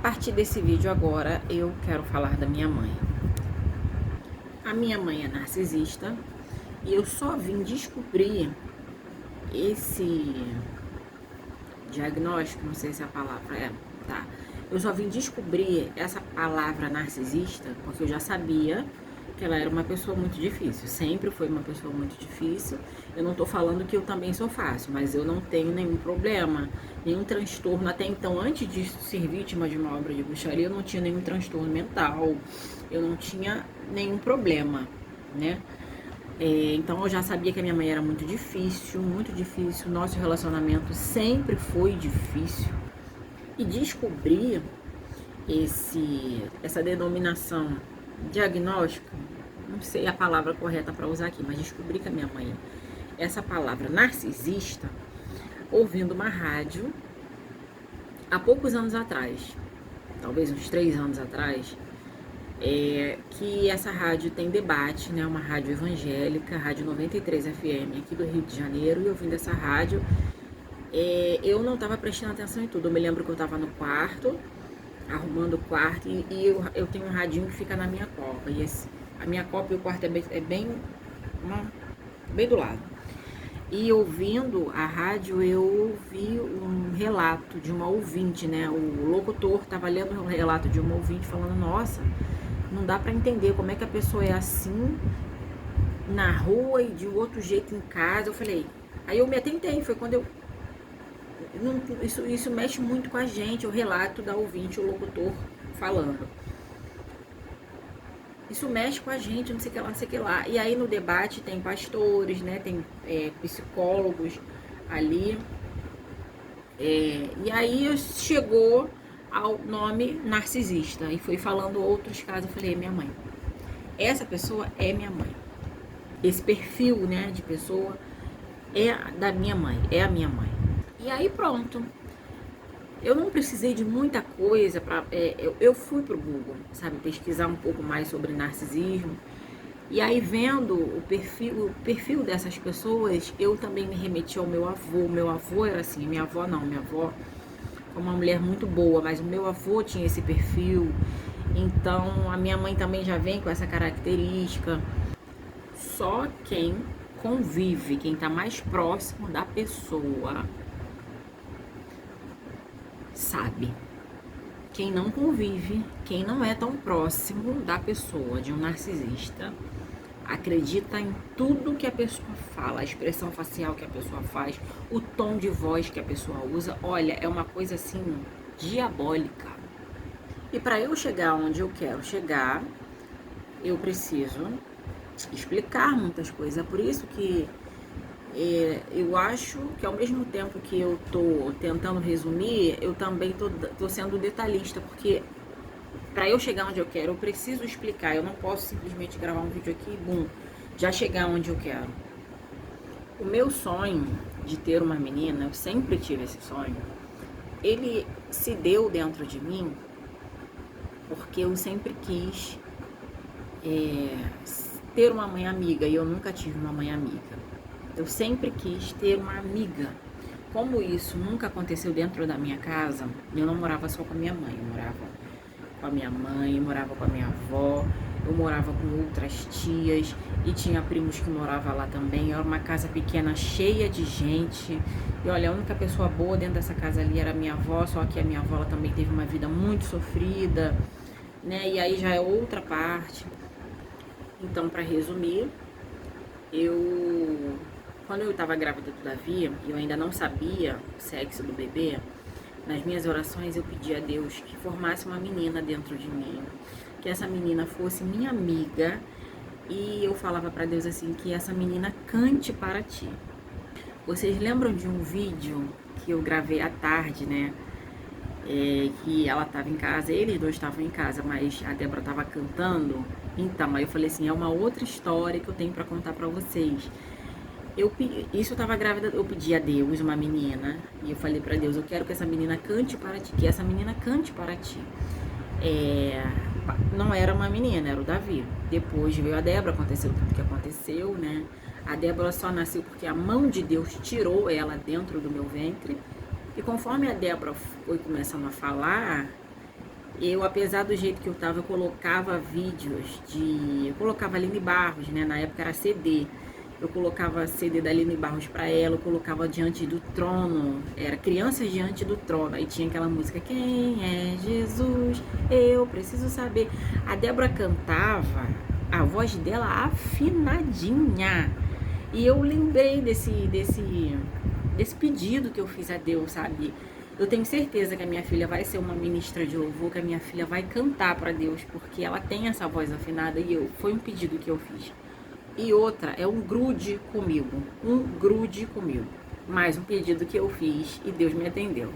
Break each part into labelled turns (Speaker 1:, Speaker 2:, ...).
Speaker 1: partir desse vídeo agora, eu quero falar da minha mãe. A minha mãe é narcisista e eu só vim descobrir esse diagnóstico, não sei se a palavra é, tá? Eu só vim descobrir essa palavra narcisista porque eu já sabia que ela era uma pessoa muito difícil, sempre foi uma pessoa muito difícil. Eu não tô falando que eu também sou fácil, mas eu não tenho nenhum problema, nenhum transtorno. Até então, antes de ser vítima de uma obra de bruxaria, eu não tinha nenhum transtorno mental, eu não tinha nenhum problema, né? Então eu já sabia que a minha mãe era muito difícil, muito difícil. Nosso relacionamento sempre foi difícil. E descobrir essa denominação diagnóstico, não sei a palavra correta para usar aqui, mas descobri que a minha mãe, essa palavra narcisista, ouvindo uma rádio há poucos anos atrás, talvez uns 3 anos atrás, que essa rádio tem debate, né? Uma rádio evangélica, Rádio 93 FM aqui do Rio de Janeiro, e ouvindo essa rádio, eu não estava prestando atenção em tudo. Eu me lembro que eu estava no quarto, arrumando o quarto, e eu tenho um radinho que fica na minha copa, e a minha copa e o quarto é bem do lado. E ouvindo a rádio, eu ouvi um relato de uma ouvinte, né? O locutor estava lendo um relato de uma ouvinte falando: nossa, não dá para entender como é que a pessoa é assim na rua e de outro jeito em casa. Eu falei, aí eu me atentei, foi quando isso mexe muito com a gente, o relato da ouvinte, o locutor falando. Isso mexe com a gente, não sei o que lá, não sei o que lá. E aí no debate tem pastores, né? Tem psicólogos ali. E aí chegou ao nome narcisista. E foi falando outros casos. Eu falei, minha mãe. Essa pessoa é minha mãe. Esse perfil, né, de pessoa é da minha mãe, é a minha mãe. E aí pronto. Eu não precisei de muita coisa para eu fui pro Google, sabe, pesquisar um pouco mais sobre narcisismo. E aí vendo o perfil dessas pessoas, eu também me remeti ao meu avô. Meu avô era assim, minha avó é uma mulher muito boa, mas o meu avô tinha esse perfil. Então a minha mãe também já vem com essa característica. Só quem convive, quem tá mais próximo da pessoa, sabe. Quem não convive, quem não é tão próximo da pessoa, de um narcisista, acredita em tudo que a pessoa fala, a expressão facial que a pessoa faz, o tom de voz que a pessoa usa. Olha, é uma coisa assim diabólica. E para eu chegar onde eu quero chegar, eu preciso explicar muitas coisas. É por isso que eu acho que ao mesmo tempo que eu tô tentando resumir, eu também tô sendo detalhista, porque para eu chegar onde eu quero, eu preciso explicar. Eu não posso simplesmente gravar um vídeo aqui e bum, já chegar onde eu quero. O meu sonho de ter uma menina, eu sempre tive esse sonho, ele se deu dentro de mim porque eu sempre quis ter uma mãe amiga, e eu nunca tive uma mãe amiga. Eu sempre quis ter uma amiga. Como isso nunca aconteceu dentro da minha casa, eu não morava só com a minha mãe, eu morava com a minha mãe, morava com a minha avó, eu morava com outras tias e tinha primos que moravam lá também. Era uma casa pequena, cheia de gente. E olha, a única pessoa boa dentro dessa casa ali era a minha avó, só que a minha avó ela também teve uma vida muito sofrida, né? E aí já é outra parte. Então, para resumir, quando eu estava grávida do Davi, eu ainda não sabia o sexo do bebê. Nas minhas orações eu pedi a Deus que formasse uma menina dentro de mim, que essa menina fosse minha amiga, e eu falava para Deus assim, que essa menina cante para ti. Vocês lembram de um vídeo que eu gravei à tarde, né? Que ela estava em casa, eles dois estavam em casa, mas a Débora estava cantando. Então, aí eu falei assim, é uma outra história que eu tenho para contar para vocês. Eu estava grávida, eu pedi a Deus uma menina, e eu falei para Deus, eu quero que essa menina cante para ti, que essa menina cante para ti. Não era uma menina, era o Davi. Depois veio a Débora, aconteceu tudo que aconteceu, né? A Débora só nasceu porque a mão de Deus tirou ela dentro do meu ventre. E conforme a Débora foi começando a falar, Eu, apesar do jeito que eu tava, eu colocava vídeos de... Eu colocava Aline Barros, né? Na época era CD. Eu colocava CD da Aline Barros pra ela, eu colocava Diante do Trono. Era Crianças Diante do Trono. Aí tinha aquela música, Quem é Jesus? Eu preciso saber. A Débora cantava, a voz dela afinadinha. E eu lembrei desse pedido que eu fiz a Deus, sabe? Eu tenho certeza que a minha filha vai ser uma ministra de louvor, que a minha filha vai cantar para Deus, porque ela tem essa voz afinada e foi um pedido que eu fiz. E outra é um grude comigo, mais um pedido que eu fiz e Deus me atendeu.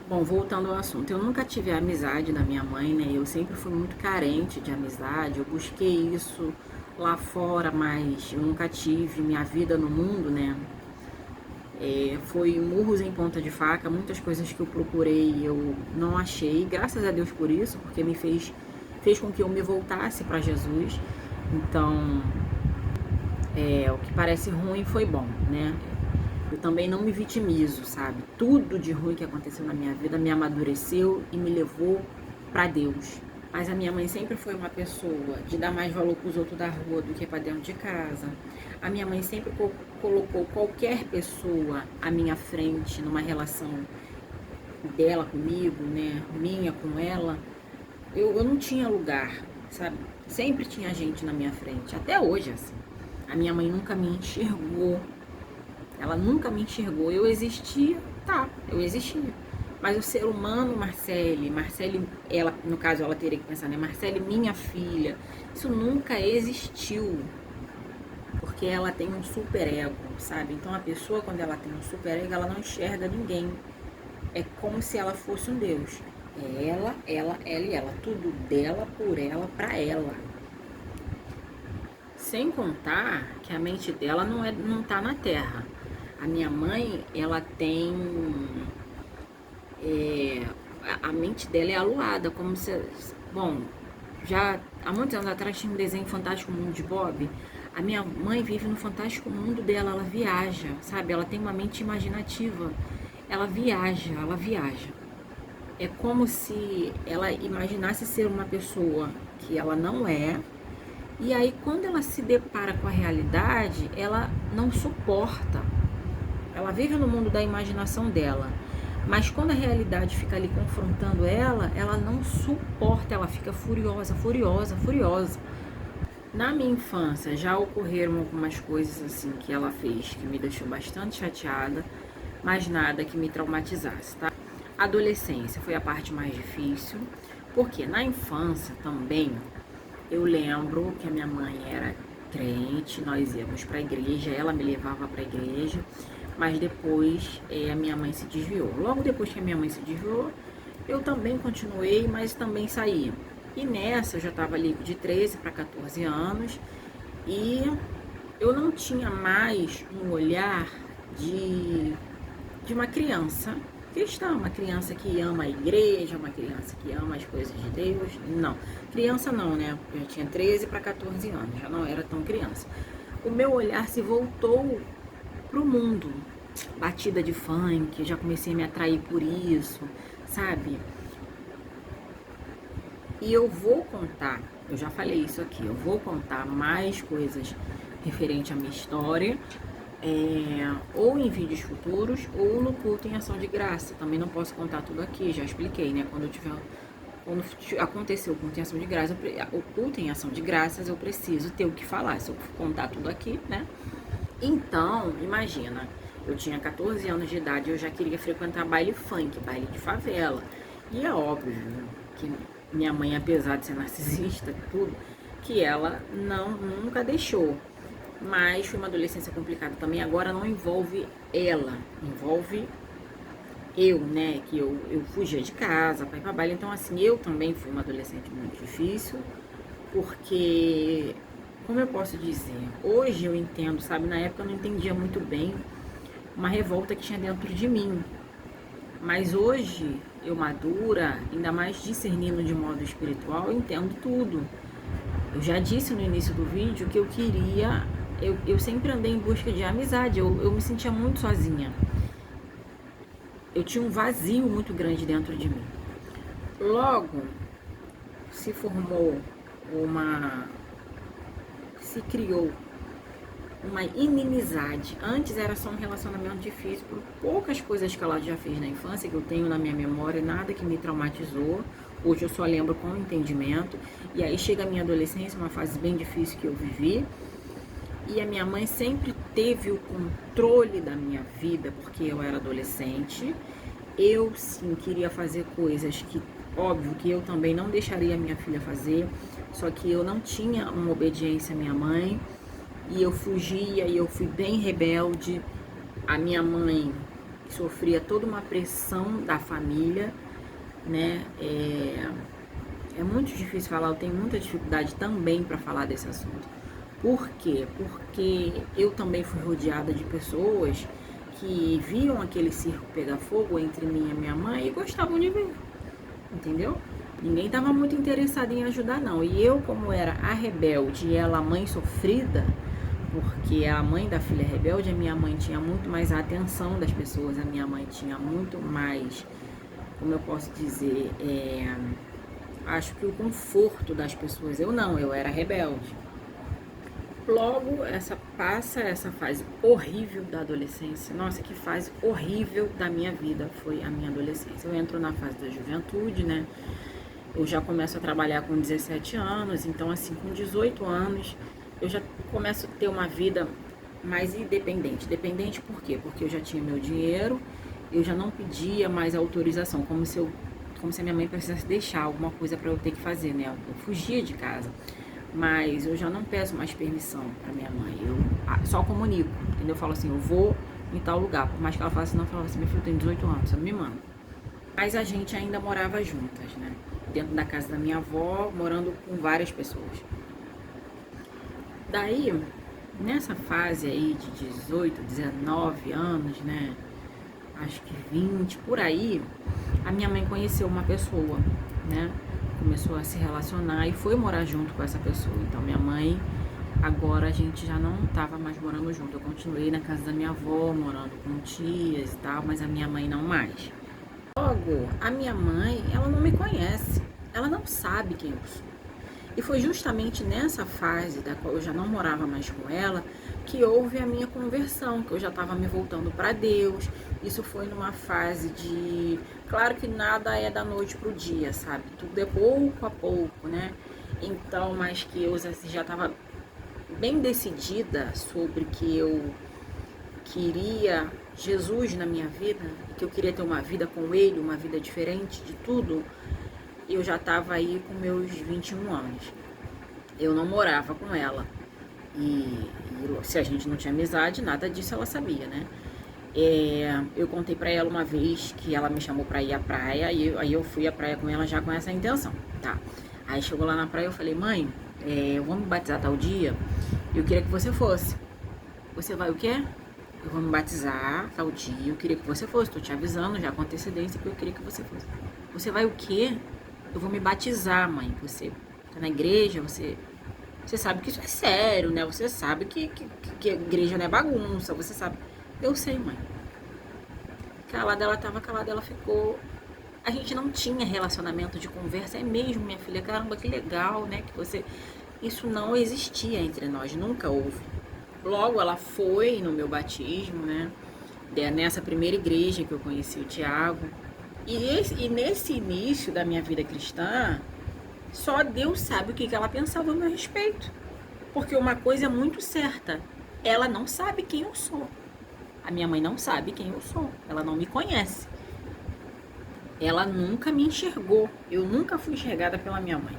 Speaker 1: Bom, voltando ao assunto, eu nunca tive a amizade da minha mãe, né? Eu sempre fui muito carente de amizade, eu busquei isso lá fora, mas eu nunca tive minha vida no mundo, né? Foi murros em ponta de faca, muitas coisas que eu procurei eu não achei, graças a Deus por isso, porque me fez com que eu me voltasse para Jesus. Então, o que parece ruim foi bom, né? Eu também não me vitimizo, sabe? Tudo de ruim que aconteceu na minha vida me amadureceu e me levou para Deus. Mas a minha mãe sempre foi uma pessoa de dar mais valor para os outros da rua do que para dentro de casa. A minha mãe sempre colocou qualquer pessoa à minha frente numa relação dela comigo, né? Minha com ela. Eu não tinha lugar, sabe? Sempre tinha gente na minha frente. Até hoje, assim. A minha mãe nunca me enxergou. Ela nunca me enxergou. Eu existia, tá, eu existia. Mas o ser humano, Marcele, ela, no caso, ela teria que pensar, né? Marcele, minha filha, isso nunca existiu. Porque ela tem um super ego, sabe? Então a pessoa, quando ela tem um super ego, ela não enxerga ninguém. É como se ela fosse um Deus. É ela e ela. Tudo dela, por ela, pra ela. Sem contar que a mente dela não tá na terra. A minha mãe, ela tem... a mente dela é aluada, como se... Bom, já há muitos anos atrás tinha um desenho Fantástico Mundo de Bob. A minha mãe vive no fantástico mundo dela, ela viaja, sabe? Ela tem uma mente imaginativa. Ela viaja. É como se ela imaginasse ser uma pessoa que ela não é. E aí, quando ela se depara com a realidade, ela não suporta. Ela vive no mundo da imaginação dela. Mas quando a realidade fica ali confrontando ela, ela não suporta, ela fica furiosa. Na minha infância já ocorreram algumas coisas assim que ela fez que me deixou bastante chateada, mas nada que me traumatizasse, tá? A adolescência foi a parte mais difícil, porque na infância também eu lembro que a minha mãe era crente, nós íamos para a igreja, ela me levava para a igreja, mas depois a minha mãe se desviou. Logo depois que a minha mãe se desviou, eu também continuei, mas também saí. E nessa eu já estava ali de 13 para 14 anos e eu não tinha mais um olhar de uma criança cristã, uma criança que ama a igreja, uma criança que ama as coisas de Deus. Não, criança não, né? Eu já tinha 13 para 14 anos, já não era tão criança. O meu olhar se voltou pro mundo, batida de funk, eu já comecei a me atrair por isso, sabe? E eu vou contar, eu já falei isso aqui, eu vou contar mais coisas referente à minha história, ou em vídeos futuros, ou no culto em ação de graça. Também não posso contar tudo aqui, já expliquei, né? Quando aconteceu o culto em ação de graça, o culto em ação de graças, eu preciso ter o que falar. Se eu contar tudo aqui, né? Então, imagina, eu tinha 14 anos de idade, eu já queria frequentar baile funk, baile de favela. E é óbvio que minha mãe, apesar de ser narcisista, tudo, que ela nunca deixou. Mas foi uma adolescência complicada também. Agora não envolve ela, envolve eu, né? Que eu fugia de casa para ir pra baile. Então, assim, eu também fui uma adolescente muito difícil, porque, como eu posso dizer, hoje eu entendo, sabe? Na época eu não entendia muito bem uma revolta que tinha dentro de mim. Mas hoje, eu madura, ainda mais discernindo de modo espiritual, eu entendo tudo. Eu já disse no início do vídeo que eu queria... Eu sempre andei em busca de amizade, eu me sentia muito sozinha. Eu tinha um vazio muito grande dentro de mim. Logo se formou uma, se criou uma inimizade. Antes era só um relacionamento difícil por poucas coisas que ela já fez na infância, que eu tenho na minha memória, nada que me traumatizou. Hoje eu só lembro com entendimento. E aí chega a minha adolescência, uma fase bem difícil que eu vivi. E a minha mãe sempre teve o controle da minha vida, porque eu era adolescente. Eu sim queria fazer coisas que, óbvio, que eu também não deixaria minha filha fazer, só que eu não tinha uma obediência à minha mãe. E eu fugia e eu fui bem rebelde. A minha mãe sofria toda uma pressão da família, né? É muito difícil falar, eu tenho muita dificuldade também para falar desse assunto. Por quê? Porque eu também fui rodeada de pessoas que viam aquele circo pegar fogo entre mim e minha mãe e gostavam de ver, entendeu? Ninguém estava muito interessado em ajudar, não. E eu, como era a rebelde e ela a mãe sofrida, porque a mãe da filha rebelde, a minha mãe tinha muito mais a atenção das pessoas, a minha mãe tinha muito mais, como eu posso dizer, acho que o conforto das pessoas. Eu não, eu era rebelde. Logo, passa essa fase horrível da adolescência. Nossa, que fase horrível da minha vida foi a minha adolescência. Eu entro na fase da juventude, né? Eu já começo a trabalhar com 17 anos, então assim, com 18 anos, eu já começo a ter uma vida mais independente. Dependente por quê? Porque eu já tinha meu dinheiro, eu já não pedia mais autorização, como se a minha mãe precisasse deixar alguma coisa para eu ter que fazer, né? Eu fugia de casa. Mas eu já não peço mais permissão para minha mãe. Eu só comunico, entendeu? Eu falo assim, eu vou em tal lugar. Por mais que ela faça assim, não, eu falo assim, meu filho tem 18 anos, você não me manda. Mas a gente ainda morava juntas, né? Dentro da casa da minha avó, morando com várias pessoas. Daí, nessa fase aí de 18, 19 anos, né? Acho que 20, por aí, a minha mãe conheceu uma pessoa, né? Começou a se relacionar e foi morar junto com essa pessoa. Então, minha mãe, agora a gente já não estava mais morando junto. Eu continuei na casa da minha avó, morando com tias e tal, mas a minha mãe não mais. Logo, a minha mãe, ela não me conhece, ela não sabe quem eu sou. E foi justamente nessa fase da qual eu já não morava mais com ela que houve a minha conversão, que eu já estava me voltando para Deus. Isso foi numa fase de... Claro que nada é da noite pro dia, sabe? Tudo é pouco a pouco, né? Então, mas que eu já estava bem decidida sobre que eu queria Jesus na minha vida, que eu queria ter uma vida com Ele, uma vida diferente de tudo. Eu já estava aí com meus 21 anos. Eu não morava com ela. E se a gente não tinha amizade, nada disso ela sabia, né? Eu contei pra ela uma vez que ela me chamou pra ir à praia. E aí eu fui à praia com ela já com essa intenção, tá? Aí chegou lá na praia, eu falei, mãe, eu vou me batizar tal dia. Eu queria que você fosse. Você vai o quê? Eu vou me batizar tal dia. Eu queria que você fosse. Tô te avisando já com antecedência que eu queria que você fosse. Você vai o quê? Eu vou me batizar, mãe. Você tá na igreja, você sabe que isso é sério, né? Você sabe que a igreja não é bagunça, você sabe. Eu sei, mãe. Calada ela tava, calada ela ficou. A gente não tinha relacionamento de conversa. É mesmo, minha filha? Caramba, que legal, né? Que você... Isso não existia entre nós, nunca houve. Logo ela foi no meu batismo, né? Nessa primeira igreja que eu conheci o Tiago. E nesse início da minha vida cristã, só Deus sabe o que ela pensava a meu respeito. Porque uma coisa é muito certa, ela não sabe quem eu sou. A minha mãe não sabe quem eu sou, ela não me conhece. Ela nunca me enxergou, eu nunca fui enxergada pela minha mãe.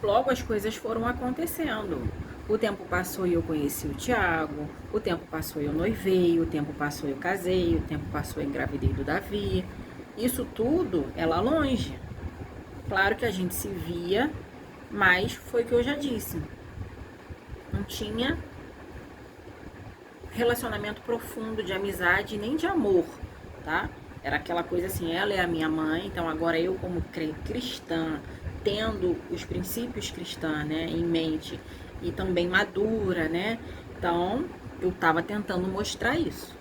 Speaker 1: Logo as coisas foram acontecendo. O tempo passou e eu conheci o Tiago, o tempo passou e eu noivei, o tempo passou e eu casei, o tempo passou e eu engravidei do Davi. Isso tudo é lá longe. Claro que a gente se via, mas foi o que eu já disse. Não tinha relacionamento profundo de amizade nem de amor, tá? Era aquela coisa assim, ela é a minha mãe, então agora eu como cristã, tendo os princípios cristãos, né, em mente e também madura, né? Então, eu tava tentando mostrar isso.